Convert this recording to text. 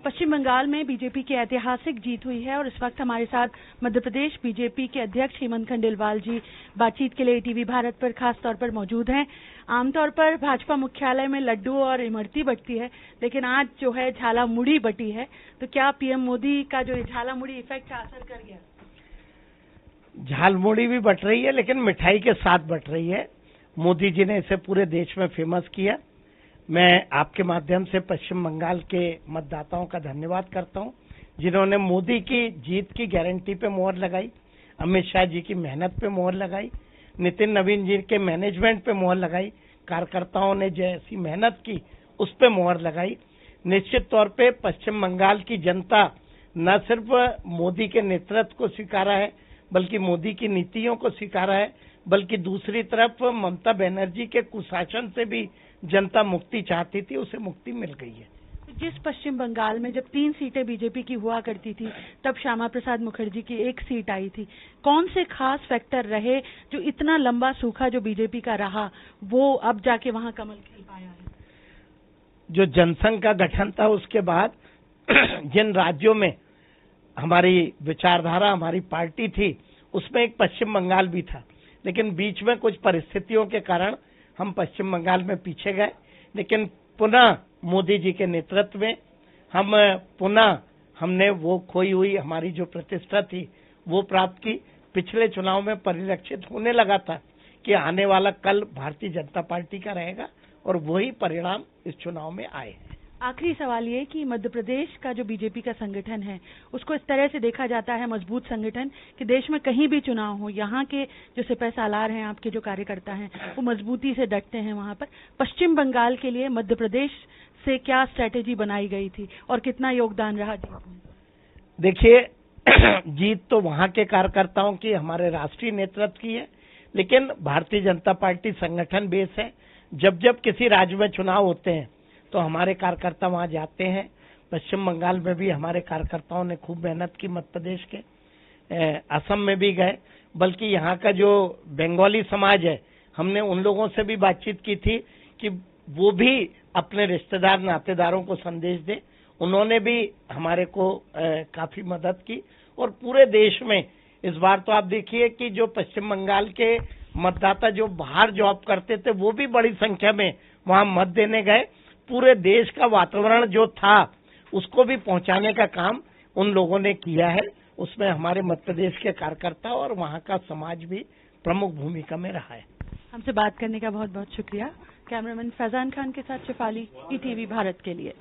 पश्चिम बंगाल में बीजेपी की ऐतिहासिक जीत हुई है और इस वक्त हमारे साथ मध्य प्रदेश बीजेपी के अध्यक्ष हेमंत खंडेलवाल जी बातचीत के लिए टीवी भारत पर खास तौर पर मौजूद हैं। आमतौर पर भाजपा मुख्यालय में लड्डू और इमरती बंटती है, लेकिन आज जो है झाला मुड़ी बटी है। तो क्या पीएम मोदी का जो झाला मुड़ी इफेक्ट असर कर गया? झाल मुड़ी भी बट रही है, लेकिन मिठाई के साथ बट रही है। मोदी जी ने इसे पूरे देश में फेमस किया। मैं आपके माध्यम से पश्चिम बंगाल के मतदाताओं का धन्यवाद करता हूं, जिन्होंने मोदी की जीत की गारंटी पे मोहर लगाई, अमित शाह जी की मेहनत पे मोहर लगाई, नितिन नवीन जी के मैनेजमेंट पे मोहर लगाई, कार्यकर्ताओं ने जैसी मेहनत की उस पे मोहर लगाई। निश्चित तौर पे पश्चिम बंगाल की जनता न सिर्फ मोदी के नेतृत्व को स्वीकारा है, बल्कि मोदी की नीतियों को स्वीकारा है, बल्कि दूसरी तरफ ममता बनर्जी के कुशासन से भी जनता मुक्ति चाहती थी, उसे मुक्ति मिल गई है। जिस पश्चिम बंगाल में जब 3 सीटें बीजेपी की हुआ करती थी, तब श्यामा प्रसाद मुखर्जी की 1 सीट आई थी। कौन से खास फैक्टर रहे जो इतना लंबा सूखा जो बीजेपी का रहा, वो अब जाके वहां कमल खिल पाया है? जो जनसंघ का गठन था उसके बाद जिन राज्यों में हमारी विचारधारा, हमारी पार्टी थी, उसमें एक पश्चिम बंगाल भी था, लेकिन बीच में कुछ परिस्थितियों के कारण हम पश्चिम बंगाल में पीछे गए। लेकिन पुनः मोदी जी के नेतृत्व में हमने वो खोई हुई हमारी जो प्रतिष्ठा थी वो प्राप्त की। पिछले चुनाव में परिलक्षित होने लगा था कि आने वाला कल भारतीय जनता पार्टी का रहेगा, और वही परिणाम इस चुनाव में आए हैं। आखिरी सवाल ये कि मध्य प्रदेश का जो बीजेपी का संगठन है, उसको इस तरह से देखा जाता है मजबूत संगठन कि देश में कहीं भी चुनाव हो, यहाँ के जो सिपह सालार हैं, आपके जो कार्यकर्ता हैं, वो मजबूती से डटते हैं वहां पर। पश्चिम बंगाल के लिए मध्य प्रदेश से क्या स्ट्रैटेजी बनाई गई थी और कितना योगदान रहा जीत में? देखिए, जीत तो वहां के कार्यकर्ताओं की, हमारे राष्ट्रीय नेतृत्व की है, लेकिन भारतीय जनता पार्टी संगठन बेस है। जब जब किसी राज्य में चुनाव होते हैं तो हमारे कार्यकर्ता वहां जाते हैं। पश्चिम बंगाल में भी हमारे कार्यकर्ताओं ने खूब मेहनत की, मध्य प्रदेश के असम में भी गए, बल्कि यहाँ का जो बंगाली समाज है, हमने उन लोगों से भी बातचीत की थी कि वो भी अपने रिश्तेदार नातेदारों को संदेश दें। उन्होंने भी हमारे को काफी मदद की, और पूरे देश में इस बार तो आप देखिए कि जो पश्चिम बंगाल के मतदाता जो बाहर जॉब करते थे, वो भी बड़ी संख्या में वहां मत देने गए। पूरे देश का वातावरण जो था उसको भी पहुंचाने का काम उन लोगों ने किया है। उसमें हमारे मध्य प्रदेश के कार्यकर्ता और वहां का समाज भी प्रमुख भूमिका में रहा है। हमसे बात करने का बहुत बहुत शुक्रिया। कैमरामैन फैजान खान के साथ शेफाली, ईटीवी भारत के लिए।